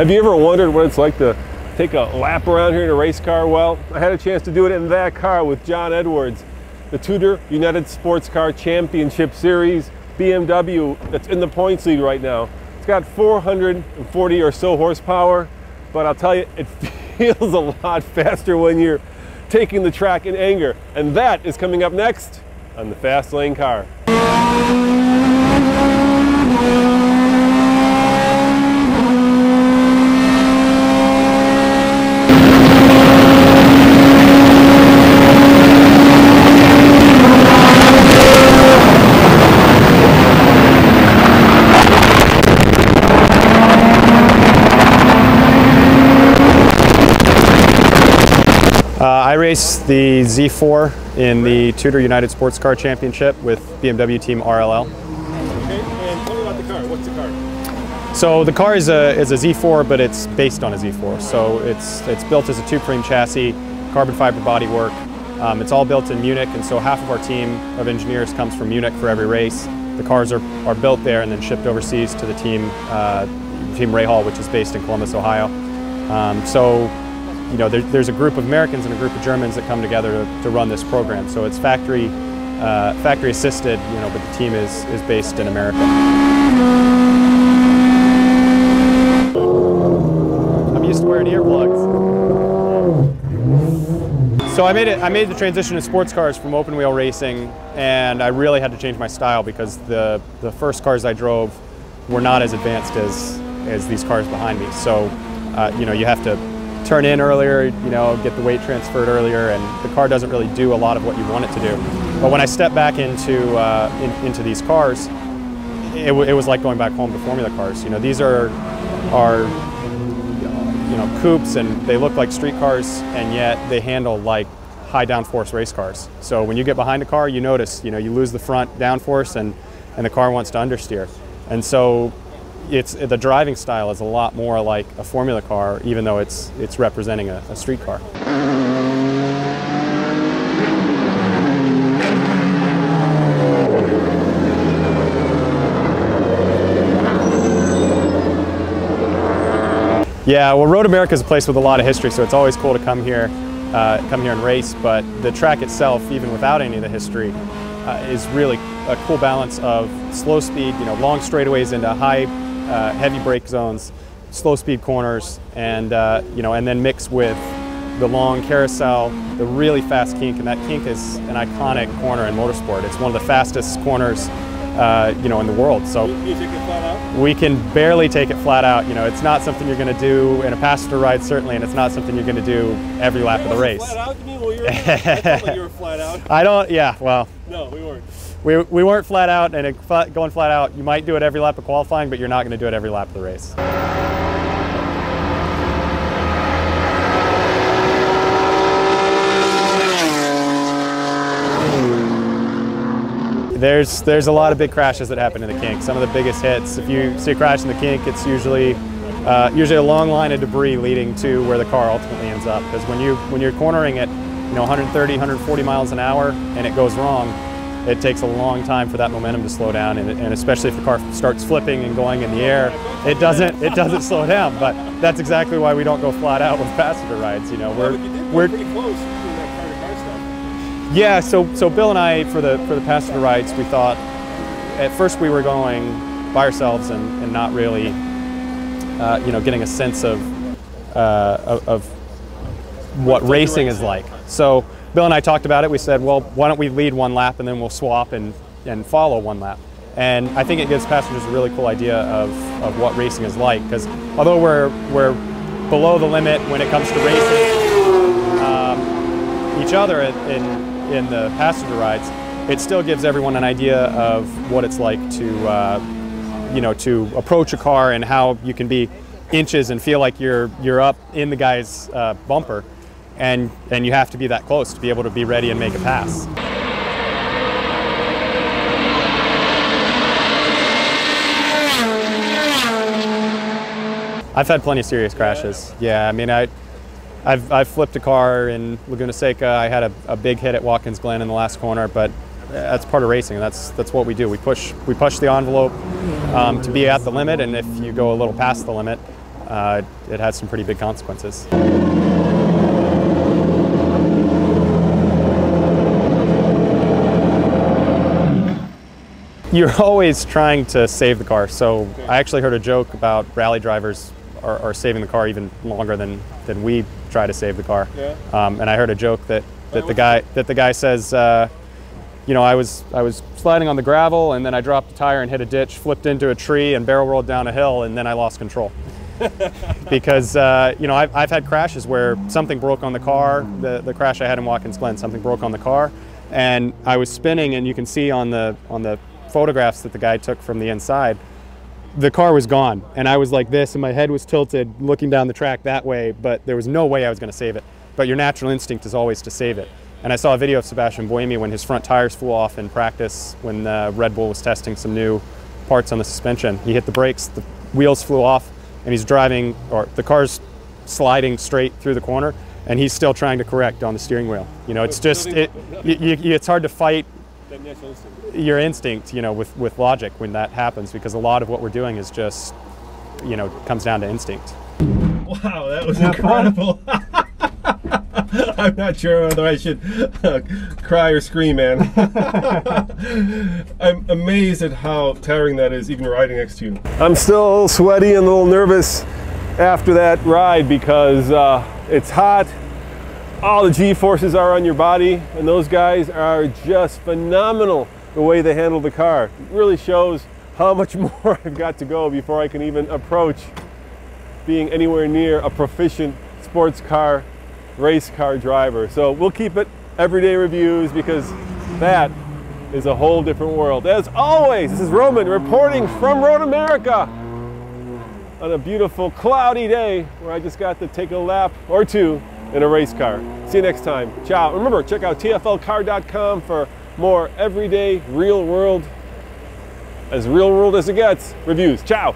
Have you ever wondered what it's like to take a lap around here in a race car? Well, I had a chance to do it in that car with John Edwards, the TUDOR United Sports Car Championship Series BMW that's in the points lead right now. It's got 440 or so horsepower, but I'll tell you, it feels a lot faster when you're taking the track in anger. And that is coming up next on the Fast Lane Car. I race the Z4 in the TUDOR United Sports Car Championship with BMW team RLL. Okay, and tell me about the car. What's the car? So the car is a Z4, but it's based on a Z4. So it's built as a two-frame chassis, carbon fiber bodywork. It's all built in Munich, and so half of our team of engineers comes from Munich for every race. The cars are built there and then shipped overseas to the team Rahal, which is based in Columbus, Ohio. You know, there's a group of Americans and a group of Germans that come together to run this program. So it's factory assisted, you know, but the team is based in America. I'm used to wearing earplugs. So I made the transition to sports cars from open wheel racing, and I really had to change my style because the first cars I drove were not as advanced as these cars behind me. So you know, you have to turn in earlier, you know, get the weight transferred earlier, and the car doesn't really do a lot of what you want it to do. But when I stepped back into these cars, it was like going back home to formula cars. You know, these are you know, coupes, and they look like street cars, and yet they handle like high downforce race cars. So when you get behind a car, you notice, you know, you lose the front downforce, and the car wants to understeer. And so the driving style is a lot more like a formula car, even though it's representing a street car. Yeah, well, Road America is a place with a lot of history, so it's always cool to come here and race. But the track itself, even without any of the history, is really a cool balance of slow speed, you know, long straightaways into high heavy brake zones, slow speed corners, and you know, and then mixed with the long carousel, the really fast kink, and that kink is an iconic corner in motorsport. It's one of the fastest corners, you know, in the world. So you take it flat out? We can barely take it flat out. You know, it's not something you're going to do in a passenger ride, certainly, and it's not something you're going to do every lap of the race. Flat out? You mean, well, I felt like you were flat out. I don't. Yeah. Well. No, we weren't. We weren't flat out, and going flat out, you might do it every lap of qualifying, but you're not going to do it every lap of the race. There's a lot of big crashes that happen in the kink. Some of the biggest hits, if you see a crash in the kink, it's usually a long line of debris leading to where the car ultimately ends up. Because when you're cornering at, you know, 130, 140 miles an hour and it goes wrong, it takes a long time for that momentum to slow down, and especially if the car starts flipping and going in the air, it doesn't slow down. But that's exactly why we don't go flat out with passenger rides. You know, we're pretty close to that car-to-car stuff. Yeah, so Bill and I, for the passenger rides, we thought at first we were going by ourselves and not really, you know, getting a sense of what racing is like. So Bill and I talked about it. We said, well, why don't we lead one lap and then we'll swap and follow one lap. And I think it gives passengers a really cool idea of what racing is like, because although we're below the limit when it comes to racing each other in the passenger rides, it still gives everyone an idea of what it's like to you know, to approach a car and how you can be inches and feel like you're up in the guy's bumper. And you have to be that close to be able to be ready and make a pass. I've had plenty of serious crashes. Yeah, I mean, I've flipped a car in Laguna Seca. I had a big hit at Watkins Glen in the last corner, but that's part of racing. That's what we do. We push the envelope to be at the limit, and if you go a little past the limit, it has some pretty big consequences. You're always trying to save the car. So I actually heard a joke about rally drivers are saving the car even longer than we try to save the car. Yeah. And I heard a joke that the guy says, you know, I was sliding on the gravel and then I dropped a tire and hit a ditch, flipped into a tree and barrel rolled down a hill, and then I lost control. Because you know, I've had crashes where something broke on the car. The crash I had in Watkins Glen, something broke on the car, and I was spinning, and you can see on the photographs that the guy took from the inside, the car was gone, and I was like this, and my head was tilted looking down the track that way, but there was no way I was going to save it. But your natural instinct is always to save it. And I saw a video of Sebastian Buemi when his front tires flew off in practice when Red Bull was testing some new parts on the suspension. He hit the brakes, the wheels flew off, and he's driving, or the car's sliding straight through the corner, and he's still trying to correct on the steering wheel. You know, it's just, it's hard to fight your instinct, you know, with logic when that happens, because a lot of what we're doing is just, you know, comes down to instinct. Wow, that was incredible. I'm not sure whether I should cry or scream, man. I'm amazed at how tiring that is, even riding next to you. I'm still a little sweaty and a little nervous after that ride because it's hot. All the G-forces are on your body, and those guys are just phenomenal the way they handle the car. It really shows how much more I've got to go before I can even approach being anywhere near a proficient sports car, race car driver. So we'll keep it everyday reviews because that is a whole different world. As always, this is Roman reporting from Road America on a beautiful cloudy day where I just got to take a lap or two in a race car. See you next time. Ciao. Remember, check out TFLcar.com for more everyday, real world as it gets reviews. Ciao.